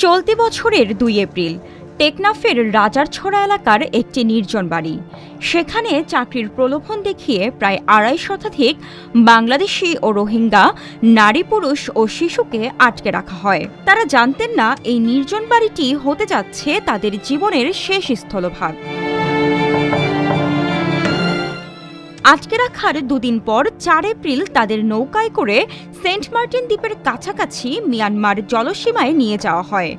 চলতি বছরের ২ এপ্রিল টেকনাফের রাজারছড়া এলাকার একটি নির্জন বাড়ি। সেখানে চাকরির প্রলোভন দেখিয়ে প্রায় ২৫০ শতাধিক বাংলাদেশি ও রোহিঙ্গা নারী, পুরুষ ও শিশুকে আটকে রাখা হয়। তারা জানতেন না এই নির্জন বাড়িটি হতে যাচ্ছে তাদের জীবনের শেষ স্থলভাগ। আটকে রাখার দুদিন পর ৪ এপ্রিল তাদের নৌকায় করে সেন্ট মার্টিন দ্বীপের কাছাকাছি মিয়ানমার জলসীমায় নিয়ে যাওয়া হয়।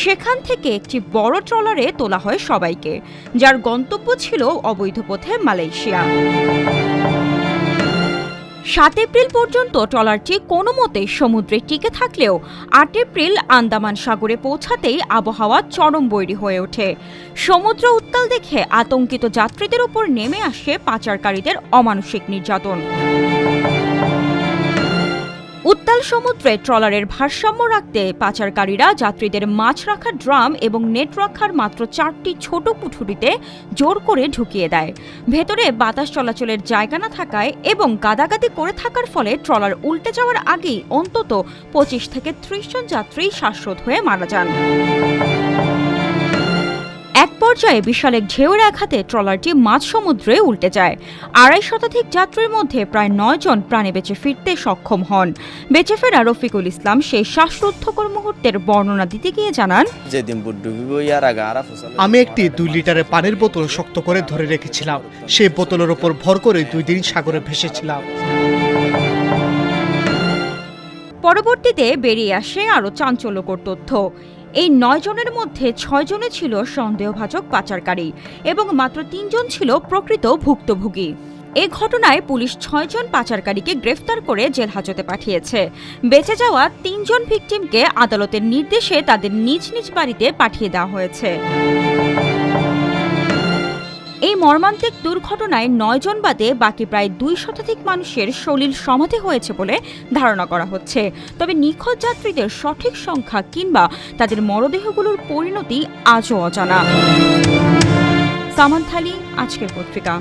সেখান থেকে একটি বড় ট্রলারে তোলা হয় সবাইকে, যার গন্তব্য ছিল অবৈধ পথে মালয়েশিয়া। ৭ এপ্রিল পর্যন্ত ট্রলারটি কোনো মতে সমুদ্রে টিকে থাকলেও ৮ এপ্রিল আন্দামান সাগরে পৌঁছাতেই আবহাওয়া চরম বৈরী হয়ে ওঠে। সমুদ্র উত্তাল দেখে আতঙ্কিত যাত্রীদের উপর নেমে আসে পাচারকারীদের অমানুষিক নির্যাতন। উত্তাল সমুদ্রে ট্রলারের ভারসাম্য রাখতে পাচারকারীরা যাত্রীদের মাছ রাখার ড্রাম এবং নেট রাখার মাত্র ৪টি ছোট কুঠুরিতে জোর করে ঢুকিয়ে দেয়। ভেতরে বাতাস চলাচলের জায়গা না থাকায় এবং গাদাগাদি করে থাকার ফলে ট্রলার উল্টে যাওয়ার আগেই অন্তত ২৫ থেকে ৩০ জন যাত্রী শ্বাসরোধ হয়ে মারা যান। এক পর্যায়ে বিশাল এক ঢেউয়ের আঘাতে ট্রলারটি মাঝ সমুদ্রে উল্টে যায়। ২৫০ শতাধিক যাত্রীর মধ্যে প্রায় ৯ জন প্রাণে বেঁচে ফিরতে সক্ষম হন। বেঁচে ফেরা রফিকুল ইসলাম সেই শ্বাসরুদ্ধকর মুহূর্তের বর্ণনা দিতে গিয়ে জানান, আমি একটি ২ লিটারের পানির বোতল শক্ত করে ধরে রেখেছিলাম। সেই বোতলের ওপর ভর করে ২ দিন সাগরে ভেসেছিলাম। পরবর্তীতে বেরিয়ে আসে আরও চাঞ্চল্যকর তথ্য। এই ৯ জনের মধ্যে ৬ জনে ছিল সন্দেহভাজন পাচারকারী এবং মাত্র ৩ জন ছিল প্রকৃত ভুক্তভোগী। এ ঘটনায় পুলিশ ৬ জন পাচারকারীকে গ্রেফতার করে জেল হাজতে পাঠিয়েছে। বেঁচে যাওয়া ৩ জন ভিকটিমকে আদালতের নির্দেশে তাদের নিজ নিজ বাড়িতে পাঠিয়ে দেওয়া হয়েছে। এই মর্মান্তিক দুর্ঘটনায় ৯ জন বাদে বাকি প্রায় ২ শতাধিক মানুষের সলিল সমাধি হয়েছে বলে ধারণা করা হচ্ছে। তবে নিখোঁজ যাত্রীদের সঠিক সংখ্যা কিংবা তাদের মরদেহগুলোর পরিণতি আজও অজানা। সামান্থা আলী, আজকের পত্রিকা।